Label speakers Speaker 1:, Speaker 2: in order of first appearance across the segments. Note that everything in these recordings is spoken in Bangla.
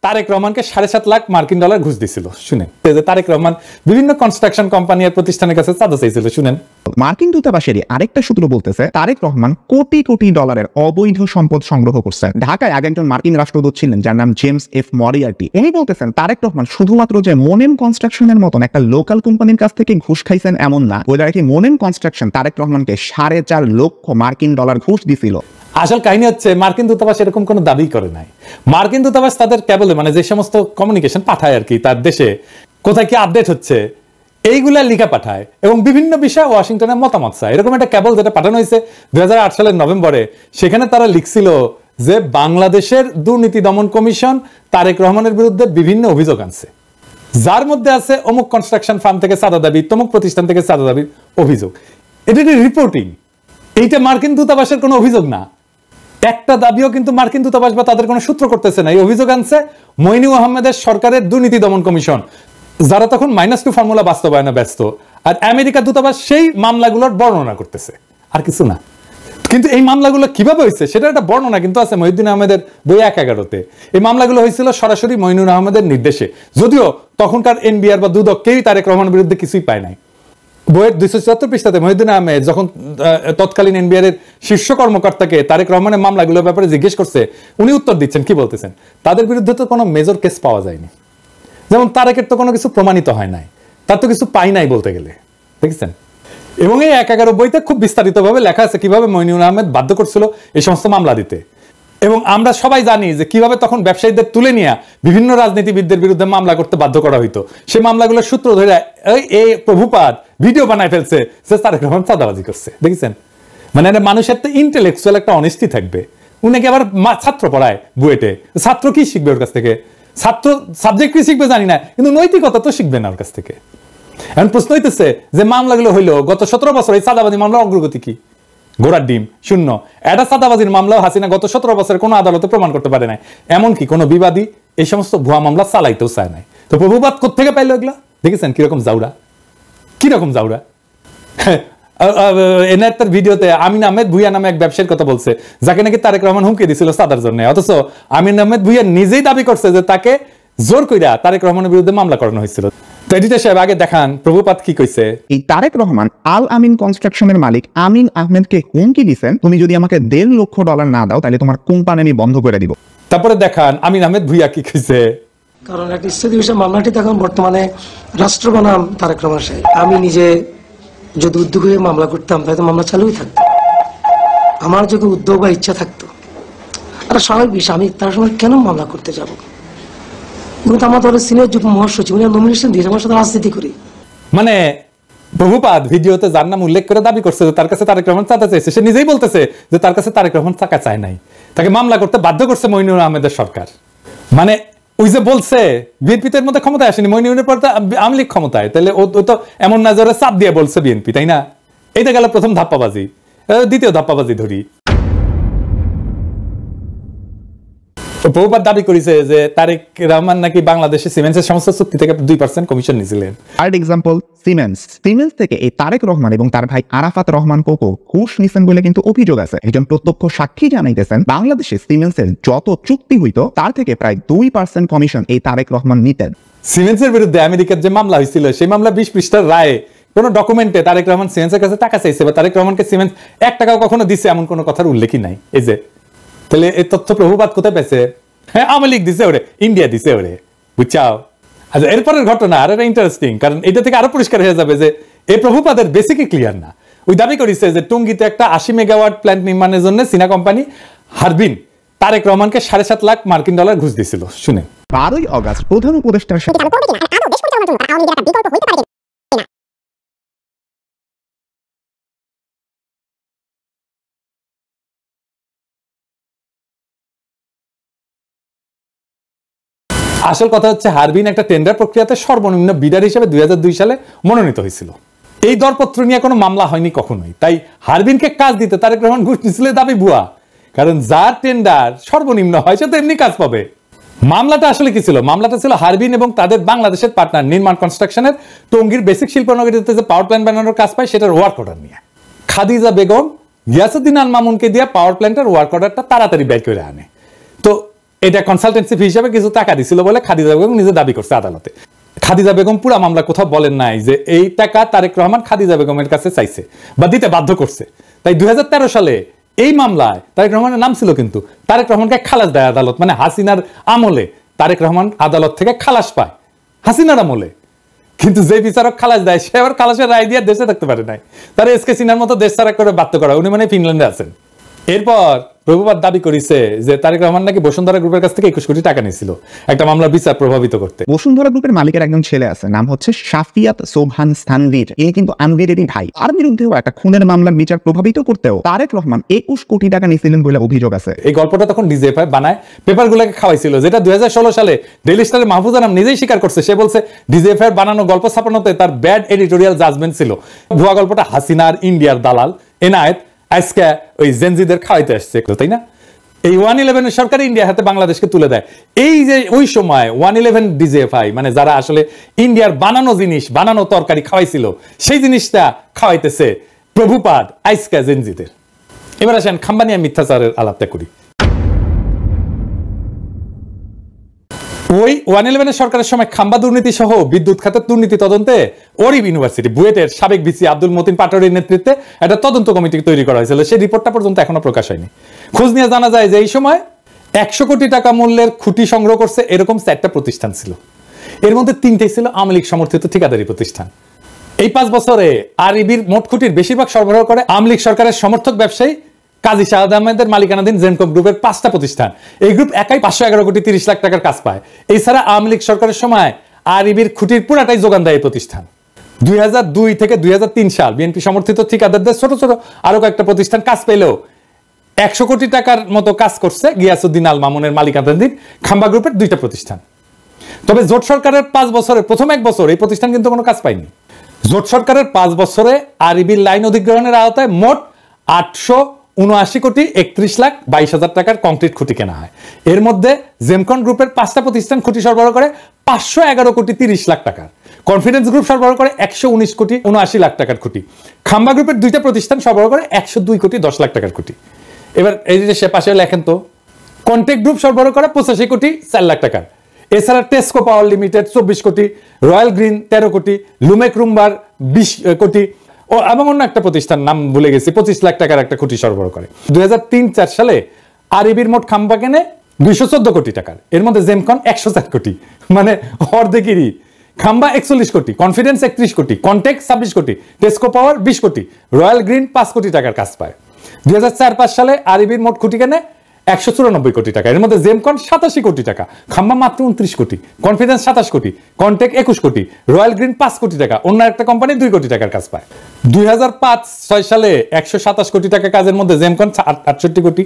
Speaker 1: তারেক রহমানকে 7.5 লাখ মার্কিন ডলার ঘুষ দিছিল। শুনেন তারেক রহমান বিভিন্ন কনস্ট্রাকশন কোম্পানি আর প্রতিষ্ঠানের কাছে চাঁদা চাইছিল। শুনেন,
Speaker 2: মার্কিন দূতাবাসেরই আরেকটা সূত্র বলতেছে তারেক রহমান কোটি কোটি ডলারের অবৈধ সম্পদ সংগ্রহ করছেন। ঢাকায় আগে একজন মার্কিন রাষ্ট্রদূত ছিলেন যার নাম জেমস এফ মরিয়ার্টি। উনি বলতেছেন তারেক রহমান শুধুমাত্র যে মোনেম কনস্ট্রাকশনের মতন একটা লোকাল কোম্পানির কাছ থেকে ঘুষ খাইছেন এমন না, ওই কি মোনেম কনস্ট্রাকশন তারেক রহমানকে 4.5 লক্ষ মার্কিন ডলার ঘুষ দিছিল।
Speaker 1: আসল কাহিনী হচ্ছে মার্কিন দূতাবাস এরকম কোনো দাবি করে নাই। মার্কিন দূতাবাস তাদের কেবলে মানে যে সমস্ত কমিউনিকেশন পাঠায় আর কি, তার দেশে কোথায় কি আপডেট হচ্ছে এইগুলা লিখা পাঠায় এবং বিভিন্ন বিষয়ে ওয়াশিংটনের মতামত চায়। এরকম একটা কেবল যেটা পাঠানো হয়েছে 2008 সালের নভেম্বরে, সেখানে তারা লিখছিল যে বাংলাদেশের দুর্নীতি দমন কমিশন তারেক রহমানের বিরুদ্ধে বিভিন্ন অভিযোগ আনছে, যার মধ্যে আছে অমুক কনস্ট্রাকশন ফার্ম থেকে চাঁদা দাবি, তমুক প্রতিষ্ঠান থেকে চাঁদা দাবির অভিযোগ। এটা রিপোর্টিং, এইটা মার্কিন দূতাবাসের কোনো অভিযোগ না। একটা দাবিও কিন্তু মার্কিন দূতাবাস বা তাদের কোনো সূত্র করতেছে না। এই অভিযোগ আনছে মইনুল আহমেদের সরকারের দুর্নীতি দমন কমিশন, যারা তখন -2 ফর্মুলা বাস্তবায়নে ব্যস্ত, আর আমেরিকা দূতাবাস সেই মামলাগুলোর বর্ণনা করতেছে, আর কিছু না। কিন্তু এই মামলাগুলো কিভাবে হয়েছে সেটা একটা বর্ণনা কিন্তু আছে মহিউদ্দিন আহমেদের বই 1/11-তে। এই মামলাগুলো হয়েছিল সরাসরি মইনুল আহমেদের নির্দেশে, যদিও তখনকার এনবিআর বা দুদক কেউই তারেক রহমানের বিরুদ্ধে কিছুই পায় নাই। বইয়ের 274 পৃষ্ঠাতে মহিউদ্দিন আহমেদ যখন তৎকালীন এনবিআর এর শীর্ষ কর্মকর্তাকে তারেক রহমানের মামলাগুলোর ব্যাপারে জিজ্ঞেস করছে, উনি উত্তর দিচ্ছেন, কি বলতেছেন, তাদের বিরুদ্ধে তো কোনো মেজর কেস পাওয়া যায়নি, যেমন তারেকের তো কোনো কিছু প্রমাণিত হয় নাই, তার তো কিছু পাই নাই বলতে গেলে, দেখেছেন। এবং এই 1/11 বইতে খুব বিস্তারিতভাবে লেখা আছে কিভাবে মইনুল আহমেদ বাধ্য করছিল এই সমস্ত মামলা দিতে। এবং আমরা সবাই জানি যে কিভাবে তখন ব্যবসায়ীদের তুলে নিয়ে বিভিন্ন রাজনীতিবিদদের বিরুদ্ধে মামলা করতে বাধ্য করা হইতো। সেই মামলাগুলোর সূত্র ধরে এই প্রভুপাত ভিডিও বানায় ফেলছে যে তারেক রহমান চাঁদাবাজি করছে, দেখেছেন। মানে মানুষের তো ইন্টেলেকচুয়াল একটা অনেস্টি থাকবে। উনাকে আবার ছাত্র পড়ায় বুয়েটে, ছাত্র কি শিখবে ওর কাছ থেকে? ছাত্র সাবজেক্ট কি শিখবে জানি না, কিন্তু নৈতিকতা তো শিখবে না ওর কাছ থেকে। এখন প্রশ্ন হইতেছে যে মামলাগুলো হইলো গত 17 বছর এই চাঁদাবাজি মামলার অগ্রগতি কি? ঘোড়ার ডিম, শূন্য। এটা চাঁদাবাজির মামলাও হাসিনা গত 17 বছরে কোনো আদালতে প্রমাণ করতে পারে নাই, এমনকি কোনো বিবাদী এই সমস্ত ভুয়া মামলা চালাইতেও চায় নাই। তো প্রভুবাদ কোথেকে পাইলো এগুলা? দেখেছেন কিরকম জাউরা, কিরকম জাউরা। এনার ভিডিওতে আমিন আহমেদ ভুইয়া নামে এক ব্যবসায়ীর কথা বলছে, যাকে নাকি তারেক রহমান হুমকি দিছিল চাঁদার জন্য। অথচ আমিন আহমেদ ভুইয়া নিজেই দাবি করছে যে তাকে জোর কইরা তারেক রহমানের বিরুদ্ধে মামলা করানো হয়েছিল। এডিটর সাহেব আগে দেখান প্রভুপাত কি কইছে।
Speaker 2: এই তারেক রহমান আল আমিন কনস্ট্রাকশনের মালিক আমিন আহমেদকে হুমকি দিয়েছেন, তুমি যদি আমাকে $1.5 লক্ষ না দাও তাহলে তোমার কোম্পানি আমি বন্ধ করে দিব।
Speaker 1: তারপরে দেখান আমিন আহমেদ ভুইয়া কি কইছে।
Speaker 3: কারণ একটা স্থগিত বিষয় মামলাটি তখন বর্তমানে রাষ্ট্র বনাম তারেক রহমান সাহেব। আমি নিজে যদি উদ্যোগ হয়ে মামলা করতাম তাহলে তো মামলা চালুই থাকতো। আমার যদি উদ্যোগ বা ইচ্ছা থাকতো, আর স্বাভাবিক বিষয়, আমি তার সময় কেন মামলা করতে যাবো? কিন্তু আমার দলের সিনিয়র যুগ্ম মহাসচিব উনি নমিনেশন দিয়ে আমার সাথে রাজনীতি করি।
Speaker 1: মানে প্রভুপাত ভিডিওতে যার নাম উল্লেখ করে দাবি করছে যে তার কাছে তারেক রহমান চাঁদা চাইছে, সে নিজেই বলতেছে যে তার কাছে তারেক রহমান টাকা চায় নাই, তাকে মামলা করতে বাধ্য করছে মইনুল আহমেদের সরকার। মানে ওই যে বলছে বিএনপিতে মধ্যে ক্ষমতায় আসেনি, মইনুলের পর আওয়ামী লীগ ক্ষমতায়, তাহলে ও তো এমন না জোরে চাপ দিয়ে বলছে বিএনপি, তাই না? এইটা গেল প্রথম ধাপ্পাবাজি। দ্বিতীয় ধাপ্পাবাজি ধরি, প্রভুপাত দাবি করেছে যে তারেক রহমান নাকি বাংলাদেশে সিমেন্সের সমস্ত চুক্তি থেকে 2% কমিশন নিয়েছিলেন।
Speaker 2: থার্ড এক্সাম্পল সিমেন্স থেকে এই তারেক রহমান এবং তার ভাই আরাফাত রহমান কোকো ঘুষ নিছেন বলে কিন্তু অভিযোগ আছে। একজন প্রত্যক্ষ সাক্ষী জানাইতেছেন বাংলাদেশে সিমেন্সের যত চুক্তি হইতো তার থেকে প্রায় 2% কমিশন এই তারেক রহমান নিতেন।
Speaker 1: সিমেন্সের বিরুদ্ধে আমেরিকার যে মামলা হয়েছিল সেই মামলা 20 পৃষ্ঠার রায়ে কোন ডকুমেন্টে তারেক রহমান সিমেন্সের কাছে টাকা চাইছে বা তারেক রহমানকে সিমেন্স 1 টাকাও কখনো দিছে এমন কোনো কথার উল্লেখই নাই। এই যে তাহলে এই তথ্য প্রভুপাত কোথায় পেয়েছে? হ্যাঁ, আওয়ামী লীগ দিছে ওরে, ইন্ডিয়া দিছে ওরে, বুঝছাও। আচ্ছা, এরপরের ঘটনা আর একটা ইন্টারেস্টিং, কারণ এটা থেকে আরো পরিষ্কার হয়ে যাবে যে এই প্রভুপাদের বেসিকই ক্লিয়ার না। ওই দাবি করেছে যে টঙ্গীতে একটা 80 মেগাওয়াট প্ল্যান্ট নির্মাণের জন্য চীনা কোম্পানি হারবিন তারেক রহমানকে 7.5 লাখ মার্কিন ডলার ঘুষ দিছিল। শুনে
Speaker 2: 12 আগস্ট প্রধান উপদেষ্টার সাথে
Speaker 1: আসল কথা হচ্ছে হারবিন একটা টেন্ডার প্রক্রিয়াতে সর্বনিম্ন বিডার হিসেবে 2002 সালে মনোনীত হয়েছিল। এই দরপত্র নিয়ে কোনো মামলা হয়নি কখনোই। তাই হারবিনকে কাজ দিতে তারেক রহমান ঘুষ দিছিল দাবি ভুয়া, কারণ যার টেন্ডার সর্বনিম্ন হয় সে তো এমনি কাজ পাবে। মামলাটা আসলে কি ছিল? মামলাটা ছিল হারবিন এবং তাদের বাংলাদেশের পার্টনার নির্মাণ কনস্ট্রাকশনের টঙ্গীর বেসিক শিল্পনগরীতে যে পাওয়ার প্ল্যান্ট বানানোর কাজ পায় সেটার ওয়ার্ক অর্ডার নিয়ে। খাদিজা বেগম গিয়াসউদ্দিন আল মামুনকে দিয়ে পাওয়ার প্ল্যান্টের ওয়ার্ক অর্ডারটা তাড়াতাড়ি বের করে আনে। তো এটা কনসালটেন্সি ফি হিসাবে কিছু টাকা দিছিল বলে খাদিজা বেগম নিজে দাবি করছে আদালতে। খাদিজা বেগম পুরা মামলা কোথাও বলেন নাই যে এই টাকা তারেক রহমান খাদিজা বেগমের কাছে চাইছে বা দিতে বাধ্য করছে। তাই 2013 সালে এই মামলায় তারেক রহমানের নাম ছিল, কিন্তু তারেক রহমানকে খালাস দেয় আদালত, মানে হাসিনার আমলে তারেক রহমান আদালত থেকে খালাস পায় হাসিনার আমলে। কিন্তু যে বিচারক খালাস দেয় সে আবার খালাসের রায় দিয়ে দেশে থাকতে পারে নাই, তার এসকে সিনহার মতো দেশ ছাড়া করে বাধ্য করা, উনি মানে ফিনল্যান্ডে আছেন। এরপর প্রভুপাত দাবি করেছে যে তারেক রহমান নাকি বসুন্ধরা গ্রুপের কাছ থেকে 21 কোটি টাকা নিয়েছিল একটা মামলার বিচার প্রভাবিত করতে।
Speaker 2: বসুন্ধরা গ্রুপের মালিকের একজন ছেলে আছে, নাম হচ্ছে শাফিয়াত সোবহান স্থানভীর। ইনি কিন্তু আনভীরেরই ভাই। আর বিরুদ্ধেও একটা খুনের মামলার বিচার প্রভাবিত করতেও তারেক রহমান 21 কোটি টাকা নিয়েছিলেন বলে অভিযোগ আছে।
Speaker 1: এই গল্পটা তখন ডিজিএফআই বানায় পেপারগুলোকে খাওয়াইছিল, যেটা 2016 সালে ডেইলি স্টারে মাহফুজ আনাম নিজেই স্বীকার করছে। সে বলছে ডিজিএফআই বানানো গল্প ছাপানোতে তার ব্যাড এডিটোরিয়াল জাজমেন্ট ছিল। ভুয়া গল্পটা হাসিনার ইন্ডিয়ার দালাল এনায়েত আজকে ওই জেনজিদের খাওয়াইতে আসছে, তাই না? এই 111 সরকার ইন্ডিয়ার হাতে বাংলাদেশকে তুলে দেয়। এই যে ওই সময় 111 ডিজিএফআই মানে যারা আসলে ইন্ডিয়ার বানানো জিনিস, বানানো তরকারি খাওয়াইছিল, সেই জিনিসটা খাওয়াইতেছে প্রভুপাদ আজকে জেনজিদের। এবার আসেন খাম্বানিয়া মিথ্যাচারের আলাপটা করি। ওই 111 সরকারের সময় খাম্বা দুর্নীতি সহ বিদ্যুৎ খাতের দুর্নীতি তদন্তে ওরিব ইউনিভার্সিটি বুয়েটের সাবেক ভিসি আব্দুল মতিন পাটোয়ারির নেতৃত্বে একটা তদন্ত কমিটি তৈরি করা হয়েছিল। সেই রিপোর্টটা পর্যন্ত এখনো প্রকাশ হয়নি। খোঁজ নিয়ে জানা যায় যে এই সময় 100 কোটি টাকা মূল্যের খুঁটি সংগ্রহ করছে এরকম 4টা প্রতিষ্ঠান ছিল। এর মধ্যে 3টাই ছিল আওয়ামী লীগ সমর্থিত ঠিকাদারি প্রতিষ্ঠান। এই 5 বছরে আরইবির মোট খুঁটির বেশিরভাগ সরবরাহ করে আওয়ামী লীগ সরকারের সমর্থক ব্যবসায়ী কাজী শাহাদ আহমেদের মালিকানাধীন জেনকম গ্রুপের 5টা প্রতিষ্ঠান। এই গ্রুপ একাই 511 কোটি 30 লাখ টাকার কাজ পায়। এছাড়া আওয়ামী লীগ সরকারের সময় আরইবির খুঁটির পুরাটাই যোগান দেয় এই প্রতিষ্ঠান। 2002 থেকে 2003 সাল বিএনপি সমর্থিত ঠিকাদারদের ছোট ছোট আরো কয়েকটা প্রতিষ্ঠান কাজ পেলেও 100 কোটি টাকার মতো কাজ করছে গিয়াসউদ্দিন আল মামুনের মালিকানাধীন খাম্বা গ্রুপের 2টা প্রতিষ্ঠান। তবে জোট সরকারের 5 বছরের প্রথম 1 বছর এই প্রতিষ্ঠান কিন্তু কোনো কাজ পায়নি। জোট সরকারের 5 বছরে আরইবির লাইন অধিগ্রহণের আওতায় মোট 879 কোটি 31 লাখ 22 হাজার টাকার কংক্রিট খুঁটি কেনা হয়। এর মধ্যে জেমকন গ্রুপের 5টা প্রতিষ্ঠান খুঁটি সরবরাহ করে 511 কোটি 30 লাখ টাকার, কনফিডেন্স গ্রুপ সরবরাহ করে 119 কোটি 79 লাখ টাকার খুঁটি, খাম্বা গ্রুপের 2টা প্রতিষ্ঠান সরবরাহ করে 102 কোটি 10 লাখ টাকার খুঁটি। এবার এই যে সে পাশে লেখেন তো, কন্টেক্ট গ্রুপ সরবরাহ করে 85 কোটি 4 লাখ টাকার। এছাড়া টেস্কো পাওয়ার লিমিটেড 24 কোটি, রয়্যাল গ্রিন 13 কোটি, লুমেক রুম্বার 20 কোটি ও এবং অন্য একটা প্রতিষ্ঠান নাম ভুলে গেছি 25 লাখ টাকার একটা খুঁটি সরবরাহ করে। 2003-4 সালে আরইবির মোট খাম্বা কেনে 214 কোটি টাকার। এর মধ্যে জেমকন 104 কোটি, মানে অর্ধেকেরই। খাম্বা 41 কোটি, কনফিডেন্স 31 কোটি, কন্টেক্ট 26 কোটি, টেস্কো পাওয়ার 20 কোটি, রয়্যাল গ্রিন 5 কোটি টাকার কাজ পায়। 2004-5 সালে আরইবির মোট খুঁটি কেনে 194 কোটি টাকা। এর মধ্যে জেমকন 87 কোটি টাকা, খাম্বা মাত্র 29 কোটি, কনফিডেন্স 27 কোটি, কন্টেক্ট 21 কোটি, রয়্যাল গ্রিন 5 কোটি টাকা, অন্য একটা কোম্পানি 2 কোটি টাকার কাজ পায়। 2005-6 সালে 127 কোটি টাকা কাজের মধ্যে জেমকন 68 কোটি,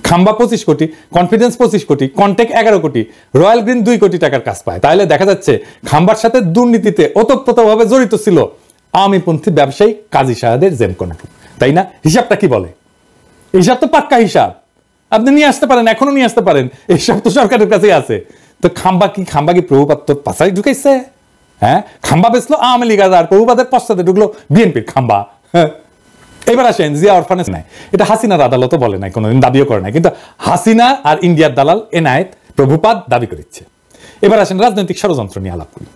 Speaker 1: খাম্বা 25 কোটি, কনফিডেন্স 25 কোটি, কন্টেক্ট 11 কোটি, রয়্যাল গ্রিন 2 কোটি টাকার কাজ পায়। তাহলে দেখা যাচ্ছে খাম্বার সাথে দুর্নীতিতে ওতপ্রোতভাবে জড়িত ছিল আওয়ামীপন্থী ব্যবসায়ী কাজী শাহাদের জেমকন গ্রুপ, তাই না? হিসাবটা কি বলে? হিসাব তো পাক্কা হিসাব, আপনি নিয়ে আসতে পারেন, এখনো নিয়ে আসতে পারেন, এইসব তো সরকারের কাছেই আছে। তো খাম্বা কি প্রভুপাত তোর পাশাই ঢুকাইছে? হ্যাঁ, খাম্বা বেচলো আওয়ামী লীগ আর প্রভুপাতের পশ্চাতে ঢুকলো বিএনপির খাম্বা। এবার আসেন জিয়া অরফানেজ নাই, এটা হাসিনার আদালতও বলে নাই, কোনোদিন দাবিও করে নাই, কিন্তু হাসিনা আর ইন্ডিয়ার দালাল এনায়েত প্রভুপাত দাবি করেছে। এবার আসেন রাজনৈতিক ষড়যন্ত্র নিয়ে আলাপ করি।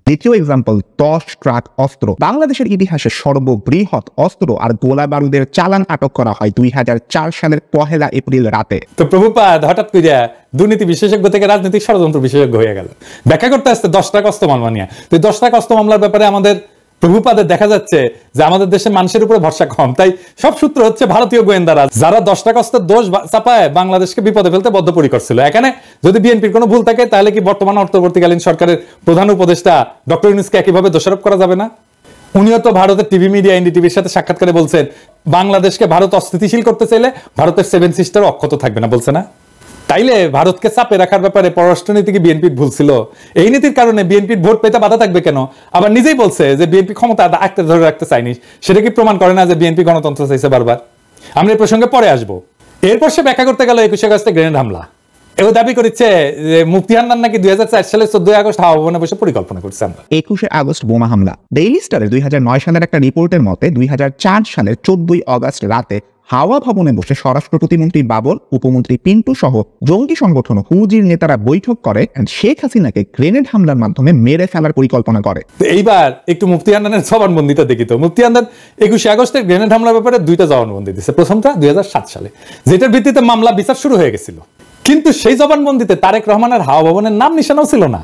Speaker 2: দ্বিতীয় এক্সাম্পল, 10 ট্রাক অস্ত্র। বাংলাদেশের ইতিহাসে সর্ববৃহৎ অস্ত্র আর গোলা বারুদের চালান আটক করা হয় 2004 সালের 1 এপ্রিল রাতে।
Speaker 1: তো প্রভুপাদ হঠাৎ করে দুর্নীতি বিশেষজ্ঞ থেকে রাজনৈতিক ষড়যন্ত্র বিশেষজ্ঞ হয়ে গেল, ব্যাখ্যা করতে আসতে 10 ট্রাক অস্ত্র মামলা নিয়ে। তো 10 ট্রাক অস্ত্র মামলার ব্যাপারে আমাদের প্রভুপাদের দেখা যাচ্ছে যে আমাদের দেশের মানুষের উপরে ভরসা কম, তাই সব সূত্র হচ্ছে ভারতীয় গোয়েন্দারা, যারা 10 টাকা অস্ত্রের দোষ চাপায় বাংলাদেশকে বিপদে ফেলতে বদ্ধপরিকর ছিল। এখানে যদি বিএনপির কোনো ভুল থাকে তাহলে কি বর্তমান অন্তর্বর্তীকালীন সরকারের প্রধান উপদেষ্টা ডক্টর ইউনূসকে একইভাবে দোষারোপ করা যাবে না? উনিও তো ভারতের টিভি মিডিয়া এনডিটিভির সাথে সাক্ষাৎকারে বলছেন বাংলাদেশকে ভারত অস্থিতিশীল করতে চাইলে ভারতের 7 সিস্টার অক্ষত থাকবে না, বলছে না? তাইলে ভারতকে চাপে রাখার ব্যাপারে পররাষ্ট্রনীতি কি বিএনপির ভুল ছিল? এই নীতির কারণে বিএনপির ভোট পেতে বাধা থাকবে কেন? আবার নিজেই বলছে যে বিএনপি ক্ষমতা আঁকড়ে ধরে রাখতে চায়নি, সেটা কি প্রমাণ করে না যে বিএনপি গণতন্ত্র চাইছে বারবার? আমরা এই প্রসঙ্গে পরে আসবো। এরপর সে ব্যাখ্যা করতে গেল 21 আগস্টে গ্রেনেড হামলা। এও দাবি করেছে যে মুফতি হান্নান নাকি 2004 সালে 14 আগস্ট হাওয়া ভবনে বসে পরিকল্পনা করছে। আমরা
Speaker 2: 21 আগস্ট বোমা হামলা। ডেইলি স্টারের 2009 সালের একটা রিপোর্টের মতে 2004 সালের 14 আগস্ট রাতে হাওয়া ভবনে বসে স্বরাষ্ট্র প্রতিমন্ত্রী বাবর, উপমন্ত্রী পিন্টু সহ জঙ্গি সংগঠন হুজির নেতারা বৈঠক করে শেখ হাসিনাকে গ্রেনেড হামলার মাধ্যমে মেরে ফেলার পরিকল্পনা করে।
Speaker 1: এইবার একটু মুফতি হান্নানের জবানবন্দিটা দেখি তো। মুফতি হান্নান 21 আগস্টের গ্রেনেড হামলার ব্যাপারে 2টা জবানবন্দি দিয়েছে। প্রথমটা 2007 সালে, যেটার ভিত্তিতে মামলা বিচার শুরু হয়ে গেছিল, কিন্তু সেই জবানবন্দিতে তারেক রহমানের হাওয়া ভবনের নাম নিশানাও ছিল না।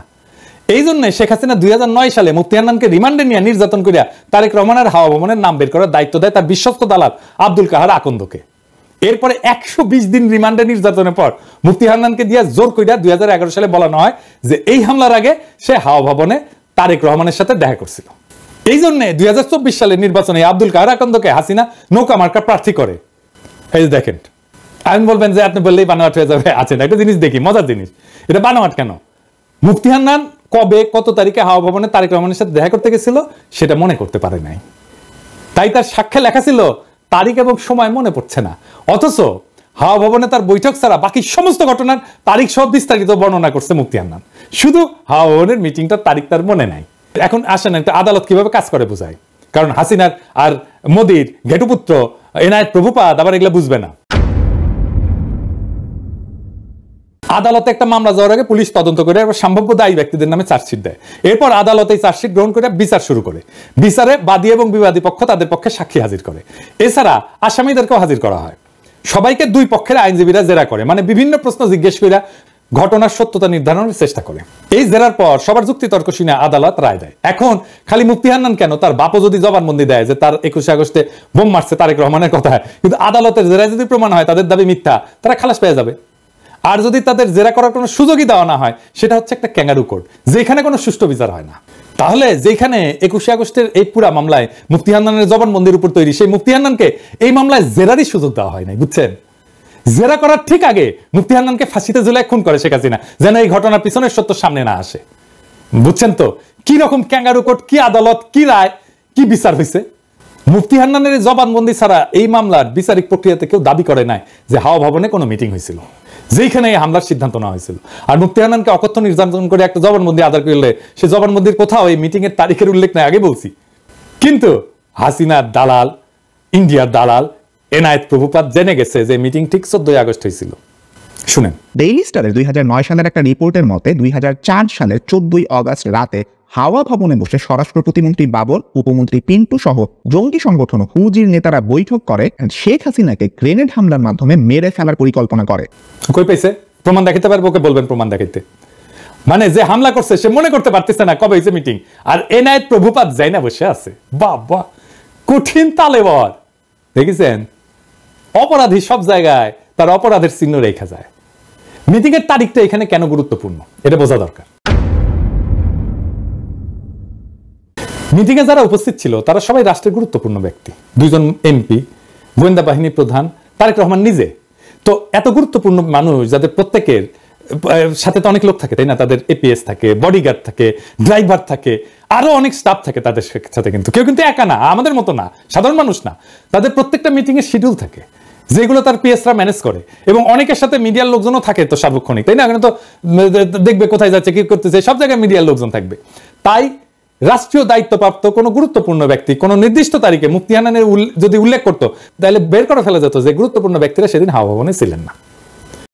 Speaker 1: এই জন্য শেখ হাসিনা 2009 সালে মুফতি হান্নানকে রিমান্ডে নিয়ে নির্যাতন করিয়া তারেক রহমানের হাওয়া ভবনের নাম বের করার দায়িত্ব দেয় তার বিশ্বস্ত দালাল আব্দুল কাহার আকন্দকে। এরপরে 120 দিন রিমান্ডে নির্যাতনের পর মুফতি হান্নানকে দিয়ে জোর কইরা 2011 সালে বলানো হয় যে এই হামলার আগে সে হাওয়া ভবনে তারেক রহমানের সাথে দেখা করছিল। এই জন্য 2024 সালের নির্বাচনে আব্দুল কাহার আকন্দকে হাসিনা নৌকা মার্কা প্রার্থী করে। এই দেখেন, আমি বলবেন যে আপনি বললেই বানোয়াট হয়ে যাবে। আছেন একটা জিনিস দেখি, মজার জিনিস, এটা বানোয়াট কেন? মুফতি হান্নান কবে কত তারিখে হাওয়া ভবনে তারেক রহমানের সাথে দেখা করতে গেছিল সেটা মনে করতে পারে নাই, তাই তার সাক্ষ্যে লেখা ছিল তারিখ এবং সময় মনে পড়ছে না। অথচ হাওয়া ভবনে তার বৈঠক ছাড়া বাকি সমস্ত ঘটনার তারিখ সব বিস্তারিত বর্ণনা করছে মুফতি হান্নান, শুধু হাওয়া ভবনের মিটিংটার তারিখ তার মনে নাই। এখন আসেন একটা আদালত কিভাবে কাজ করে বোঝায়, কারণ হাসিনার আর মোদির ঘেটুপুত্র এনায়েত প্রভুপাদ আবার এগুলো বুঝবে না। আদালতে একটা মামলা যাওয়ার আগে পুলিশ তদন্ত করে সম্ভাব্য দায়ী ব্যক্তিদের নামে চার্জশিট দেয়। এরপর আদালতে চার্জশিট গ্রহণ করে বিচার শুরু করে। বিচারে বাদী এবং বিবাদী পক্ষ তাদের পক্ষে সাক্ষী হাজির করে। এছাড়া আসামিদেরকেও হাজির করা হয়। সবাইকে দুই পক্ষের আইনজীবীরা জেরা করে, মানে বিভিন্ন প্রশ্ন জিজ্ঞেস করে ঘটনার সত্যতা নির্ধারণের চেষ্টা করে। এই জেরার পর সবার যুক্তি তর্ক শুনে আদালত রায় দেয়। এখন খালি মুফতি হান্নান কেন, তার বাপও যদি জবানবন্দি দেয় যে তার 21 আগস্টে বোম মারছে তারেক রহমানের কথা, কিন্তু আদালতের জেরায় যদি প্রমাণ হয় তাদের দাবি মিথ্যা, তারা খালাস পেয়ে যাবে। আর যদি তাদের জেরা করার কোনো সুযোগই দেওয়া না হয়, সেটা হচ্ছে একটা ক্যাঙ্গারু কোর্ট, যেখানে কোনো সুষ্ঠু বিচার হয় না। তাহলে যেখানে 21 আগস্টের এই পুরা মামলায় মুফতি হান্নানের জবানবন্দির উপর তৈরি, সেই মুফতি হান্নানকে এই মামলায় জেরারই সুযোগ দেওয়া হয় নাই, বুঝছেন? জেরা করার ঠিক আগে মুফতি হান্নানকে ফাঁসিতে ঝুলায় খুন করে শেখ হাসিনা, যেন এই ঘটনার পিছনের সত্য সামনে না আসে। বুঝছেন তো কি রকম ক্যাঙ্গারু কোর্ট, কি আদালত, কি রায়, কি বিচার হয়েছে? মুফতি হান্নানের জবানবন্দি ছাড়া এই মামলার বিচারিক প্রক্রিয়াতে কেউ দাবি করে নাই যে হাওয়া ভবনে কোনো মিটিং হয়েছিল, যেখানে এই হামলার সিদ্ধান্ত নেওয়া হয়েছিল। আর মুফতি হান্নানকে অকথ্য নির্যাতন করে একটা জবানবন্দি আদায় করলে সে জবানবন্দির কোথাও এই মিটিং এর তারিখের উল্লেখ নাই, আগে বলছি। কিন্তু হাসিনার দালাল, ইন্ডিয়ার দালাল এনায়েত প্রভুপাদ জেনে গেছে যে মিটিং ঠিক 14 আগস্ট হয়েছিল। শুনেন,
Speaker 2: ডেইলি স্টারের 2009 সালের একটা রিপোর্টের মতে 2004 সালের 14 আগস্ট রাতে হাওয়া ভবনে বসে স্বরাষ্ট্র প্রতিমন্ত্রী বাবর, উপমন্ত্রী পিন্টু সহ জঙ্গি সংগঠন হুজির নেতারা বৈঠক করে শেখ হাসিনাকে গ্রেনেড হামলার মাধ্যমে মেরে ফেলার পরিকল্পনা করে।
Speaker 1: কই পাইছে? প্রমাণ দেখাতে পারবো? ওকে বলবেন প্রমাণ দেখাইতে। মানে যে হামলা করছে সে মনে করতে পারতেছে না কবে হয়েছে মিটিং, আর এনায়েত প্রভুপাদ যাই না বসে আছে। বাবা, কঠিন তালেবর। দেখেছেন, অপরাধী সব জায়গায় তার অপরাধের চিহ্ন রেখা যায়। মিটিং এর তারিখটা এখানে কেন গুরুত্বপূর্ণ এটা বোঝা দরকার। মিটিং এ যারা উপস্থিত ছিল তারা সবাই রাষ্ট্রের গুরুত্বপূর্ণ ব্যক্তি, 2জন এমপি, গোয়েন্দা বাহিনী প্রধান, তারেক রহমান নিজে। তো এত গুরুত্বপূর্ণ মানুষ যাদের প্রত্যেকের সাথে তো অনেক লোক থাকে, তাই না? তাদের এপিএস থাকে, বডিগার্ড থাকে, ড্রাইভার থাকে, আরো অনেক স্টাফ থাকে তাদের সাথে। কিন্তু কেউ কিন্তু একা না, আমাদের মতো না, সাধারণ মানুষ না। তাদের প্রত্যেকটা মিটিং এর শিডিউল থাকে, যেগুলো তার পিএসরা ম্যানেজ করে, এবং অনেকের সাথে মিডিয়ার লোকজনও থাকে তো সার্বক্ষণিক, তাই না? এখানে তো দেখবে কোথায় যাচ্ছে, কি করতেছে, সব জায়গায় মিডিয়ার লোকজন থাকবে। তাই রাষ্ট্রীয় দায়িত্বপ্রাপ্ত কোনো গুরুত্বপূর্ণ ব্যক্তি কোনো নির্দিষ্ট তারিখে মুফতি হান্নানের যদি উল্লেখ করতো, তাহলে বের করে ফেলা যেত যে গুরুত্বপূর্ণ ব্যক্তিরা সেদিন হাওয়া ভবনে ছিলেন না।